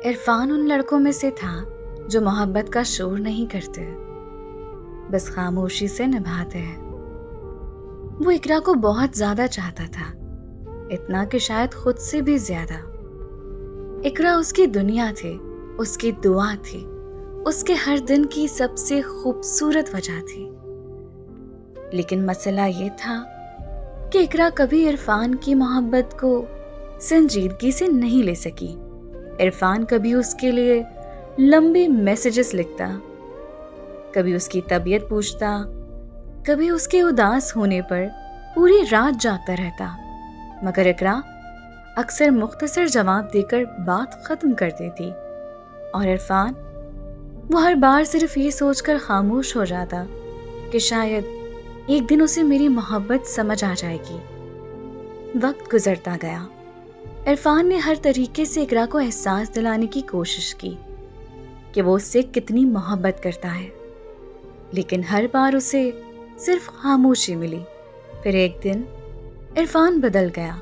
عرفان ان لڑکوں میں سے تھا جو محبت کا شور نہیں کرتے، بس خاموشی سے نبھاتے ہیں۔ وہ اقرا کو بہت زیادہ چاہتا تھا، اتنا کہ شاید خود سے بھی زیادہ۔ اقرا اس کی دنیا تھی، اس کی دعا تھی، اس کے ہر دن کی سب سے خوبصورت وجہ تھی۔ لیکن مسئلہ یہ تھا کہ اقرا کبھی عرفان کی محبت کو سنجیدگی سے نہیں لے سکی۔ عرفان کبھی اس کے لیے لمبے میسیجز لکھتا، کبھی اس کی طبیعت پوچھتا، کبھی اس کے اداس ہونے پر پوری رات جاگتا رہتا، مگر اقرا اکثر مختصر جواب دے کر بات ختم کر دیتی، اور عرفان وہ ہر بار صرف یہ سوچ کر خاموش ہو جاتا کہ شاید ایک دن اسے میری محبت سمجھ آ جائے گی۔ وقت گزرتا گیا۔ عرفان نے ہر طریقے سے اقرا کو احساس دلانے کی کوشش کی کہ وہ اس سے کتنی محبت کرتا ہے، لیکن ہر بار اسے صرف خاموشی ملی۔ پھر ایک دن عرفان بدل گیا۔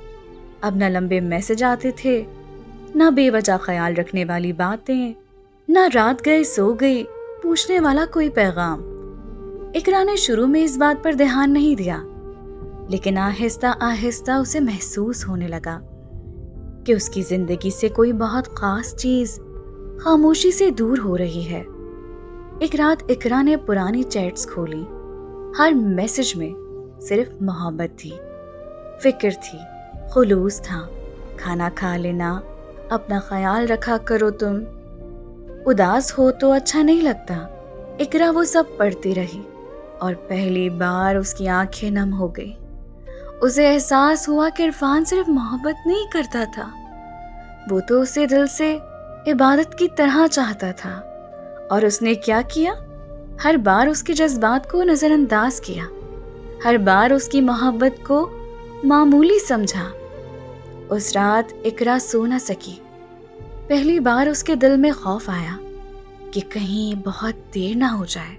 اب نہ لمبے میسج آتے تھے، نہ بے وجہ خیال رکھنے والی باتیں، نہ رات گئے سو گئی پوچھنے والا کوئی پیغام۔ اقرا نے شروع میں اس بات پر دھیان نہیں دیا، لیکن آہستہ آہستہ اسے محسوس ہونے لگا کہ اس کی زندگی سے کوئی بہت خاص چیز خاموشی سے دور ہو رہی ہے۔ ایک رات اقرا نے پرانی چیٹس کھولی۔ ہر میسج میں صرف محبت تھی، فکر تھی، خلوص تھا۔ کھانا کھا لینا، اپنا خیال رکھا کرو، تم اداس ہو تو اچھا نہیں لگتا۔ اقرا وہ سب پڑھتی رہی اور پہلی بار اس کی آنکھیں نم ہو گئی۔ اسے احساس ہوا کہ عرفان صرف محبت نہیں کرتا تھا، وہ تو اسے دل سے عبادت کی طرح چاہتا تھا۔ اور اس نے کیا کیا؟ ہر بار اس کے جذبات کو نظر انداز کیا، ہر بار اس کی محبت کو معمولی سمجھا۔ اس رات اقرا سو نہ سکی۔ پہلی بار اس کے دل میں خوف آیا کہ کہیں بہت دیر نہ ہو جائے،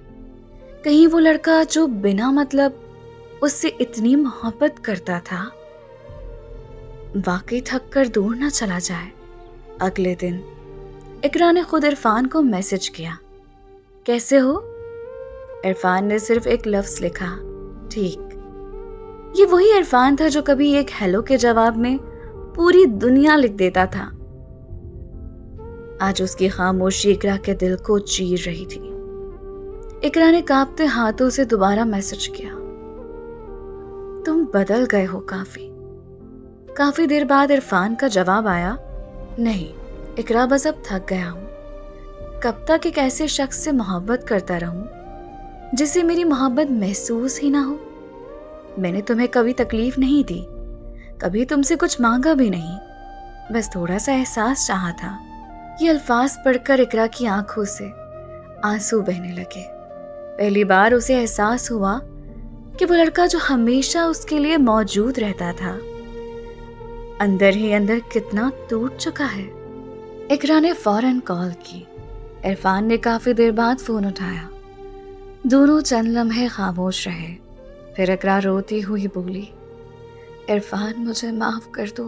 کہیں وہ لڑکا جو بنا مطلب اس سے اتنی محبت کرتا تھا واقعی تھک کر دور نہ چلا جائے۔ اگلے دن اقرا نے خود عرفان کو میسج کیا، کیسے ہو؟ عرفان نے صرف ایک لفظ لکھا، ٹھیک۔ یہ وہی عرفان تھا جو کبھی ایک ہیلو کے جواب میں پوری دنیا لکھ دیتا تھا۔ آج اس کی خاموشی اقرا کے دل کو چیر رہی تھی۔ اقرا نے کانپتے ہاتھوں سے دوبارہ میسج کیا، تم بدل گئے ہو کافی دیر بعد عرفان کا جواب آیا، نہیں اقرا، بس اب تھک گیا ہوں۔ کب تک ایک ایسے شخص سے محبت کرتا رہوں جسے میری محبت محسوس ہی نہ ہو؟ میں نے تمہیں کبھی تکلیف نہیں دی، کبھی تم سے کچھ مانگا بھی نہیں، بس تھوڑا سا احساس چاہا تھا۔ یہ الفاظ پڑھ کر اقرا کی آنکھوں سے آنسو بہنے لگے۔ پہلی بار اسے احساس ہوا کہ وہ لڑکا جو ہمیشہ اس کے لیے موجود رہتا تھا اندر ہی اندر کتنا ٹوٹ چکا ہے۔ اقرا نے فوراً کال کی۔ عرفان نے کافی دیر بعد فون اٹھایا۔ دونوں چند لمحے خاموش رہے، پھر اقرا روتی ہوئی بولی، عرفان مجھے معاف کر دو،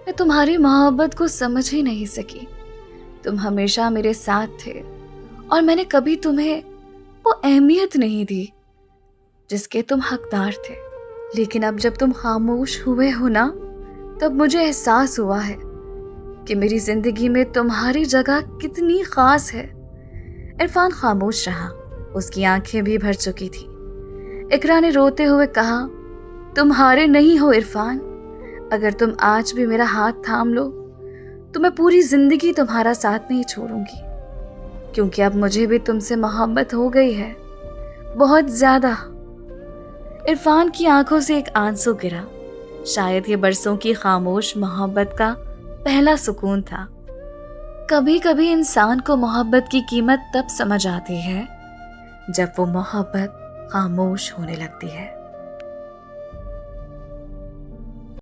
میں تمہاری محبت کو سمجھ ہی نہیں سکی۔ تم ہمیشہ میرے ساتھ تھے اور میں نے کبھی تمہیں وہ اہمیت نہیں دی جس کے تم حقدار تھے، لیکن اب جب تم خاموش ہوئے ہو نا، تب مجھے احساس ہوا ہے کہ میری زندگی میں تمہاری جگہ کتنی خاص ہے۔ عرفان خاموش رہا، اس کی آنکھیں بھی بھر چکی تھی۔ اقرا نے روتے ہوئے کہا، تم ہارے نہیں ہو عرفان، اگر تم آج بھی میرا ہاتھ تھام لو تو میں پوری زندگی تمہارا ساتھ نہیں چھوڑوں گی، کیونکہ اب مجھے بھی تم سے محبت ہو گئی ہے، بہت زیادہ۔ عرفان کی آنکھوں سے ایک آنسو گرا، شاید یہ برسوں کی خاموش محبت کا پہلا سکون تھا۔ کبھی کبھی انسان کو محبت کی قیمت تب سمجھ آتی ہے جب وہ محبت خاموش ہونے لگتی ہے۔